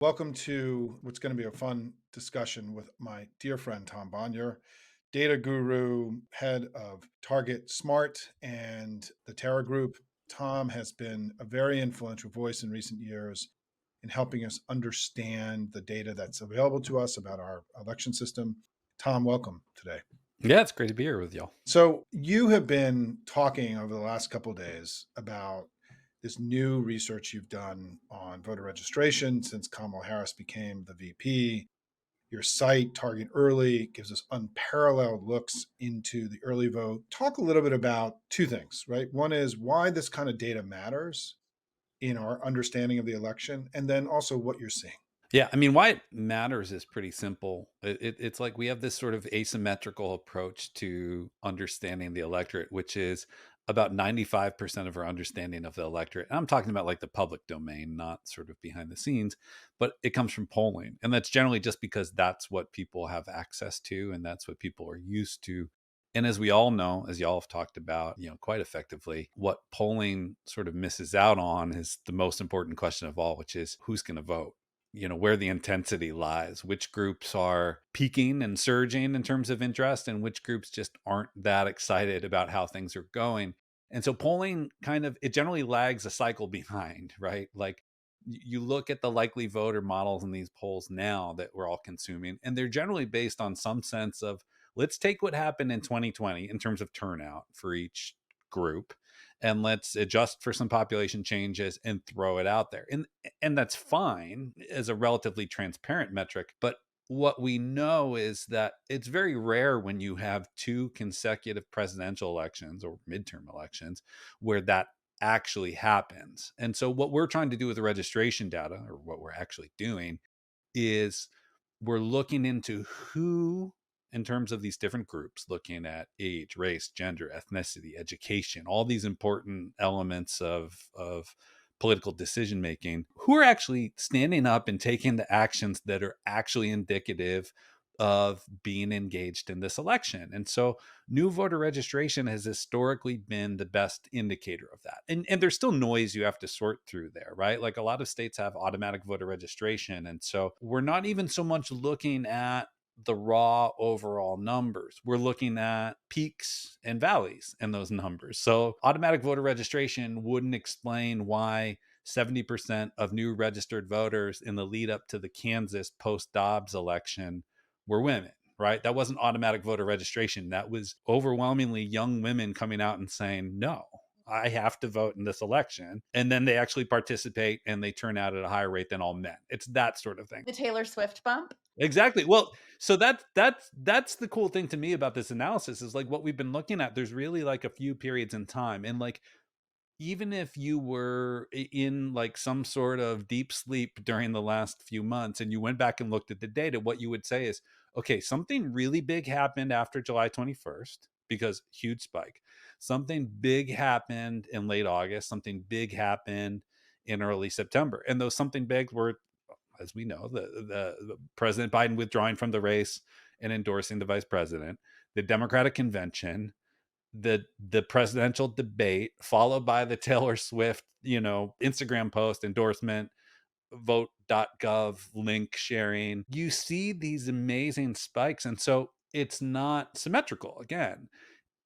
Welcome to what's going to be a fun discussion with my dear friend Tom Bonier, data guru, head of TargetSmart and the Tara Group. Tom has been a very influential voice in recent years in helping us understand the data that's available to us about our election system. Tom, welcome today. Yeah, it's great to be here with y'all. So you have been talking over the last couple of days about this new research you've done on voter registration since Kamala Harris became the VP. Your site, Target Early, gives us unparalleled looks into the early vote. Talk a little bit about two things, right? One is why this kind of data matters in our understanding of the election, and then also what you're seeing. Yeah, I mean, why it matters is pretty simple. It's like we have this sort of asymmetrical approach to understanding the electorate, which is about 95% of our understanding of the electorate. And I'm talking about like the public domain, not sort of behind the scenes, but it comes from polling. And that's generally just because that's what people have access to and that's what people are used to. And as we all know, as y'all have talked about, quite effectively, what polling sort of misses out on is the most important question of all, which is who's going to vote, where the intensity lies, which groups are peaking and surging in terms of interest and which groups just aren't that excited about how things are going. And so polling it generally lags a cycle behind, right? Like you look at the likely voter models in these polls now that we're all consuming, and they're generally based on some sense of let's take what happened in 2020 in terms of turnout for each group and let's adjust for some population changes and throw it out there. And that's fine as a relatively transparent metric, but what we know is that it's very rare when you have two consecutive presidential elections or midterm elections where that actually happens. And so what we're trying to do with the registration data, or what we're actually doing, is we're looking into who, in terms of these different groups, looking at age, race, gender, ethnicity, education, all these important elements of political decision making, who are actually standing up and taking the actions that are actually indicative of being engaged in this election. And so new voter registration has historically been the best indicator of that. And there's still noise you have to sort through there, right? Like a lot of states have automatic voter registration. And so we're not even so much looking at the raw overall numbers. We're looking at peaks and valleys in those numbers. So automatic voter registration wouldn't explain why 70% of new registered voters in the lead up to the Kansas post-Dobbs election were women, right? That wasn't automatic voter registration. That was overwhelmingly young women coming out and saying, no, I have to vote in this election. And then they actually participate and they turn out at a higher rate than all men. It's that sort of thing. The Taylor Swift bump? Exactly. Well, so that's the cool thing to me about this analysis is like what we've been looking at. There's really like a few periods in time, and like even if you were in like some sort of deep sleep during the last few months and you went back and looked at the data, what you would say is, okay, something really big happened after July 21st because huge spike. Something big happened in late August. Something big happened in early September. And those something big were, as we know, the President Biden withdrawing from the race and endorsing the vice president, the Democratic convention, the presidential debate, followed by the Taylor Swift, Instagram post endorsement, vote.gov link sharing. You see these amazing spikes. And so it's not symmetrical. Again,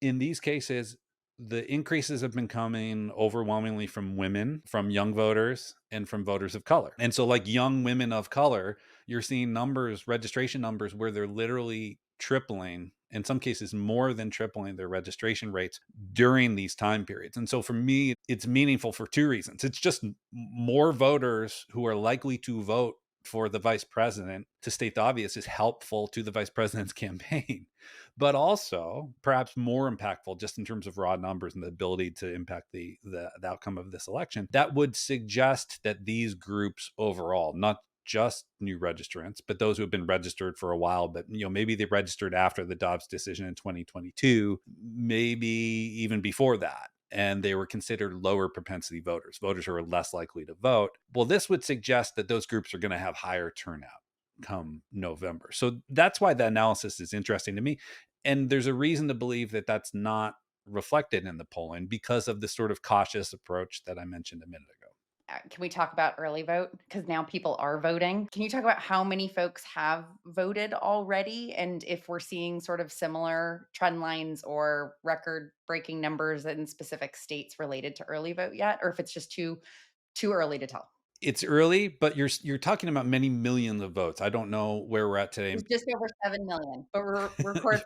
in these cases, the increases have been coming overwhelmingly from women, from young voters, and from voters of color. And so, like young women of color, you're seeing numbers, registration numbers, where they're literally tripling, in some cases, more than tripling their registration rates during these time periods. And so, for me, it's meaningful for two reasons. It's just more voters who are likely to vote for the vice president, to state the obvious, is helpful to the vice president's campaign, but also perhaps more impactful just in terms of raw numbers and the ability to impact the outcome of this election. That would suggest that these groups overall, not just new registrants, but those who have been registered for a while, but maybe they registered after the Dobbs decision in 2022, maybe even before that, and they were considered lower propensity voters, voters who are less likely to vote. Well, this would suggest that those groups are going to have higher turnout come November. So that's why the analysis is interesting to me. And there's a reason to believe that that's not reflected in the polling because of the sort of cautious approach that I mentioned a minute ago. Can we talk about early vote? Because now people are voting. Can you talk about how many folks have voted already? And if we're seeing sort of similar trend lines or record breaking numbers in specific states related to early vote yet? Or if it's just too early to tell? It's early, but you're talking about many millions of votes. I don't know where we're at It's today. just over 7 million, but we're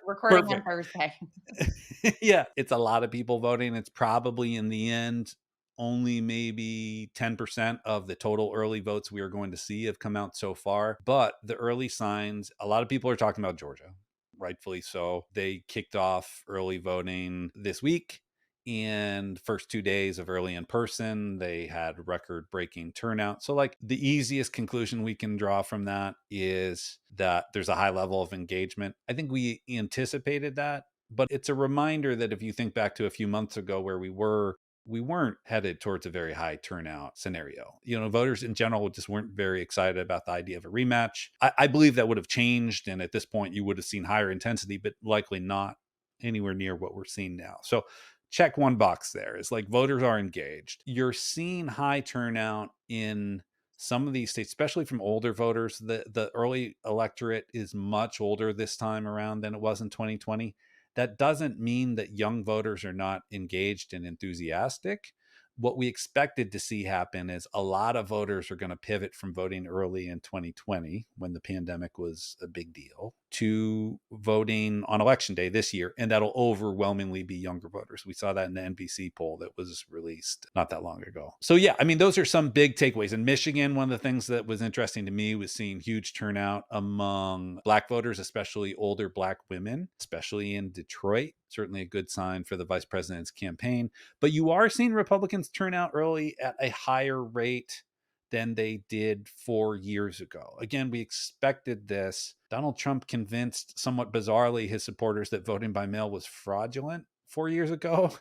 recording on Perfect. Thursday. Yeah, it's a lot of people voting. It's probably in the end only maybe 10% of the total early votes we are going to see have come out so far. But the early signs, a lot of people are talking about Georgia, rightfully so. They kicked off early voting this week. And first 2 days of early in person, they had record breaking turnout. So, like, the easiest conclusion we can draw from that is that there's a high level of engagement. I think we anticipated that, but it's a reminder that if you think back to a few months ago where we weren't headed towards a very high turnout scenario. Voters in general just weren't very excited about the idea of a rematch. I believe that would have changed, and at this point you would have seen higher intensity, but likely not anywhere near what we're seeing now. So check one box there. Is like voters are engaged. You're seeing high turnout in some of these states, especially from older voters. The early electorate is much older this time around than it was in 2020. That doesn't mean that young voters are not engaged and enthusiastic. What we expected to see happen is a lot of voters are going to pivot from voting early in 2020, when the pandemic was a big deal, to voting on election day this year. And that'll overwhelmingly be younger voters. We saw that in the NBC poll that was released not that long ago. So, yeah, I mean, those are some big takeaways. In Michigan, one of the things that was interesting to me was seeing huge turnout among Black voters, especially older Black women, especially in Detroit. Certainly a good sign for the vice president's campaign. But you are seeing Republicans turn out early at a higher rate than they did 4 years ago. Again, we expected this. Donald Trump convinced, somewhat bizarrely, his supporters that voting by mail was fraudulent 4 years ago.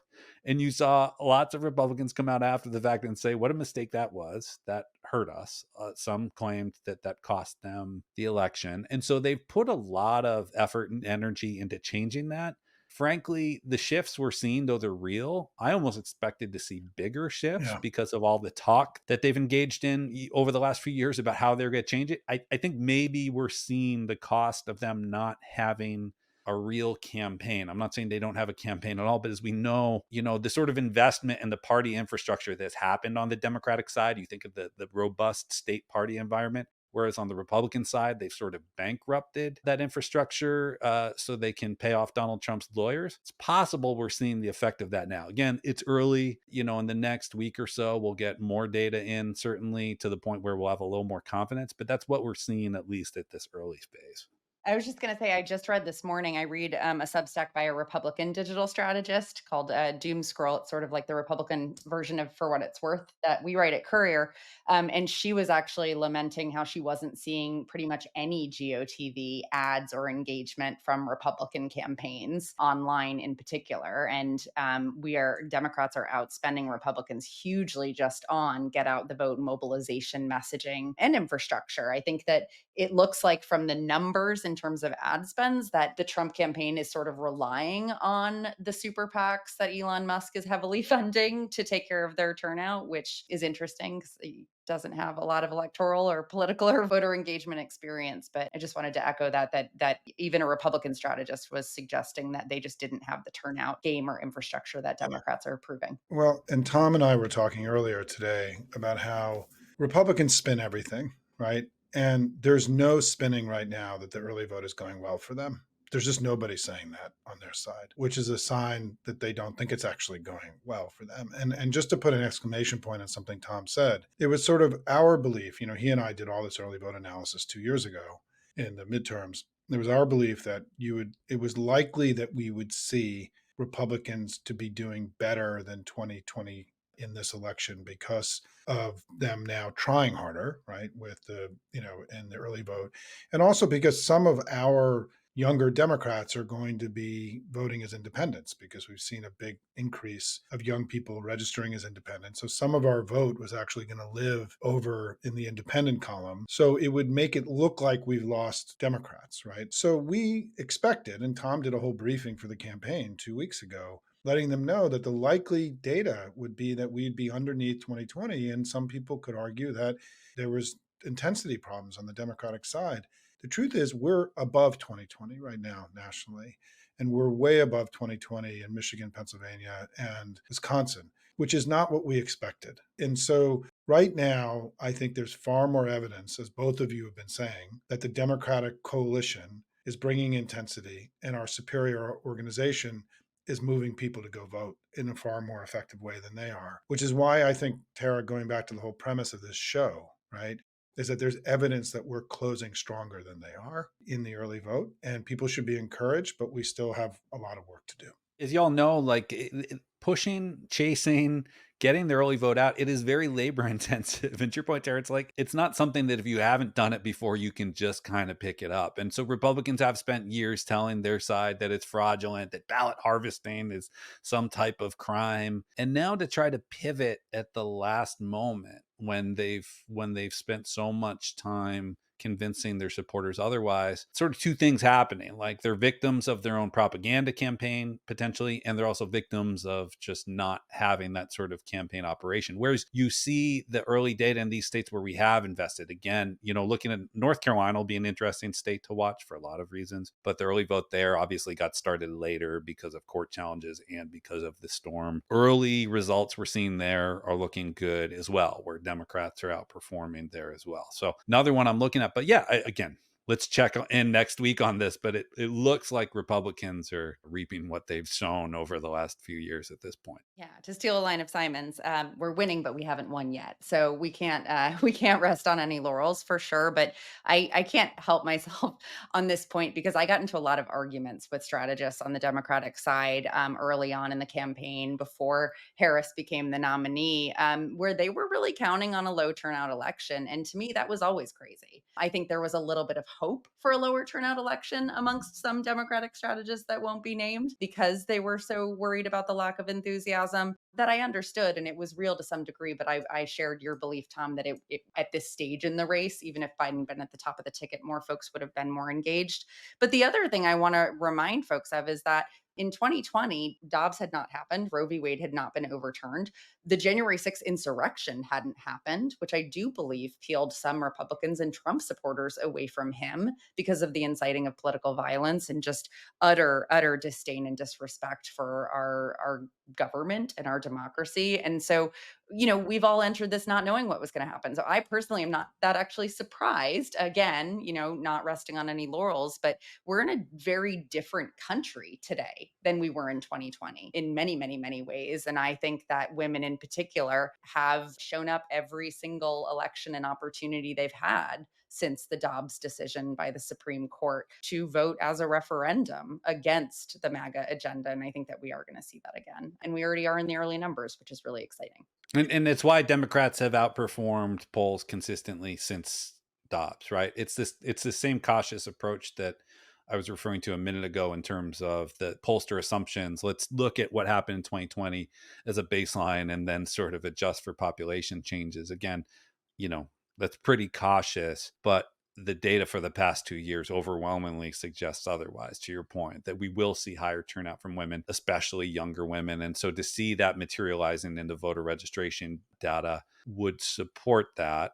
And you saw lots of Republicans come out after the fact and say, what a mistake that was. That hurt us. Some claimed that that cost them the election. And so they've put a lot of effort and energy into changing that. Frankly, the shifts we're seeing, though they're real, I almost expected to see bigger shifts Yeah. because of all the talk that they've engaged in over the last few years about how they're going to change it. I think maybe we're seeing the cost of them not having a real campaign. I'm not saying they don't have a campaign at all, but as we know, the sort of investment in the party infrastructure that's happened on the Democratic side, you think of the robust state party environment. Whereas on the Republican side, they've sort of bankrupted that infrastructure so they can pay off Donald Trump's lawyers. It's possible we're seeing the effect of that now. Again, it's early. In the next week or so, we'll get more data in, certainly to the point where we'll have a little more confidence. But that's what we're seeing, at least at this early phase. I was just going to say, I just read this morning, I read a Substack by a Republican digital strategist called Doom Scroll. It's sort of like the Republican version of For What It's Worth that we write at Courier. And she was actually lamenting how she wasn't seeing pretty much any GOTV ads or engagement from Republican campaigns online in particular. And Democrats are outspending Republicans hugely just on get out the vote, mobilization messaging, and infrastructure. I think that it looks like from the numbers in terms of ad spends that the Trump campaign is sort of relying on the super PACs that Elon Musk is heavily funding to take care of their turnout, which is interesting because he doesn't have a lot of electoral or political or voter engagement experience. But I just wanted to echo that even a Republican strategist was suggesting that they just didn't have the turnout game or infrastructure that Yeah. Democrats are approving. Well, and Tom and I were talking earlier today about how Republicans spin everything, right? And there's no spinning right now that the early vote is going well for them. There's just nobody saying that on their side, which is a sign that they don't think it's actually going well for them. And just to put an exclamation point on something Tom said, it was sort of our belief, he and I did all this early vote analysis 2 years ago in the midterms. It was our belief that it was likely that we would see Republicans to be doing better than 2020 in this election because of them now trying harder, right, with in the early vote. And also because some of our younger Democrats are going to be voting as independents because we've seen a big increase of young people registering as independents. So some of our vote was actually going to live over in the independent column. So it would make it look like we've lost Democrats, right? So we expected, and Tom did a whole briefing for the campaign 2 weeks ago, letting them know that the likely data would be that we'd be underneath 2020. And some people could argue that there was intensity problems on the Democratic side. The truth is, we're above 2020 right now nationally, and we're way above 2020 in Michigan, Pennsylvania, and Wisconsin, which is not what we expected. And so, right now, I think there's far more evidence, as both of you have been saying, that the Democratic coalition is bringing intensity, and our superior organization is moving people to go vote in a far more effective way than they are, which is why I think, Tara, going back to the whole premise of this show, right, is that there's evidence that we're closing stronger than they are in the early vote. And people should be encouraged, but we still have a lot of work to do. As y'all know, like pushing, chasing, getting the early vote out, it is very labor intensive. And to your point, Tara, it's like it's not something that if you haven't done it before, you can just kind of pick it up. And so Republicans have spent years telling their side that it's fraudulent, that ballot harvesting is some type of crime. And now to try to pivot at the last moment when they've spent so much time convincing their supporters otherwise, sort of two things happening. Like they're victims of their own propaganda campaign potentially, and they're also victims of just not having that sort of campaign operation. Whereas you see the early data in these states where we have invested, again, looking at North Carolina will be an interesting state to watch for a lot of reasons, but the early vote there obviously got started later because of court challenges and because of the storm. Early results we're seeing there are looking good as well, where Democrats are outperforming there as well. So another one I'm looking at. But yeah, again, let's check in next week on this. But it looks like Republicans are reaping what they've sown over the last few years at this point. Yeah, to steal a line of Simon's, we're winning, but we haven't won yet. So we can't we can't rest on any laurels for sure. But I can't help myself on this point because I got into a lot of arguments with strategists on the Democratic side early on in the campaign before Harris became the nominee, where they were really counting on a low turnout election, and to me that was always crazy. I think there was a little bit of hope for a lower turnout election amongst some Democratic strategists that won't be named because they were so worried about the lack of enthusiasm that I understood, and it was real to some degree. But I shared your belief, Tom, that it at this stage in the race, even if Biden been at the top of the ticket, more folks would have been more engaged. But the other thing I want to remind folks of is that in 2020, Dobbs had not happened. Roe v. Wade had not been overturned. The January 6th insurrection hadn't happened, which I do believe peeled some Republicans and Trump supporters away from him because of the inciting of political violence and just utter disdain and disrespect for our government and our democracy. And so, we've all entered this not knowing what was going to happen. So I personally am not that actually surprised. Again, not resting on any laurels, but we're in a very different country today than we were in 2020 in many, many, many ways. And I think that women in particular have shown up every single election and opportunity they've had since the Dobbs decision by the Supreme Court to vote as a referendum against the MAGA agenda. And I think that we are going to see that again. And we already are in the early numbers, which is really exciting. And it's why Democrats have outperformed polls consistently since Dobbs, right? It's the same cautious approach that I was referring to a minute ago in terms of the pollster assumptions. Let's look at what happened in 2020 as a baseline and then sort of adjust for population changes. Again, that's pretty cautious, but the data for the past 2 years overwhelmingly suggests otherwise, to your point, that we will see higher turnout from women, especially younger women. And so to see that materializing into voter registration data would support that.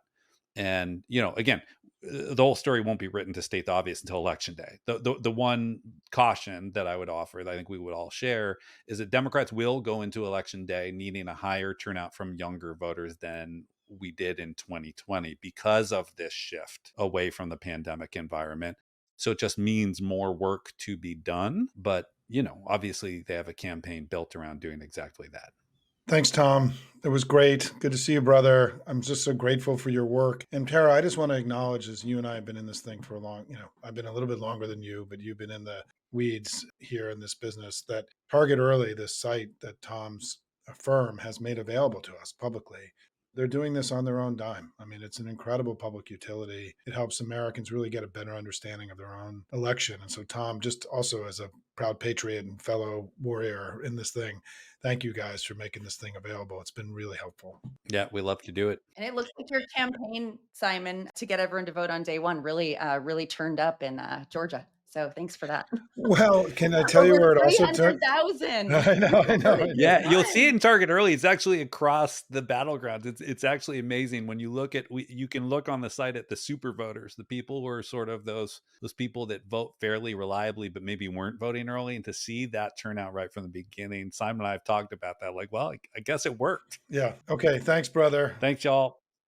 And, again, the whole story won't be written to state the obvious until election day. The one caution that I would offer that I think we would all share is that Democrats will go into election day needing a higher turnout from younger voters than we did in 2020 because of this shift away from the pandemic environment. So it just means more work to be done. But, obviously they have a campaign built around doing exactly that. Thanks, Tom. It was great. Good to see you, brother. I'm just so grateful for your work. And Tara, I just want to acknowledge, as you and I have been in this thing for a long, I've been a little bit longer than you, but you've been in the weeds here in this business, that Target Early, this site that Tom's firm has made available to us publicly, they're doing this on their own dime. I mean, it's an incredible public utility. It helps Americans really get a better understanding of their own election. And so, Tom, just also as a proud patriot and fellow warrior in this thing, thank you guys for making this thing available. It's been really helpful. Yeah, we love to do it. And it looks like your campaign, Simon, to get everyone to vote on day one really turned up in Georgia. So thanks for that. Well, can I tell you Over where it also turned? 300,000 I know, I people know. voted to Yeah, you'll see it run. in Target early. It's actually across the battlegrounds. It's actually amazing when you look at you can look on the site at the super voters, the people who are sort of those people that vote fairly reliably but maybe weren't voting early, and to see that turnout right from the beginning. Simon and I have talked about that. Like, well, I guess it worked. Yeah. Okay. Thanks, brother. Thanks, y'all.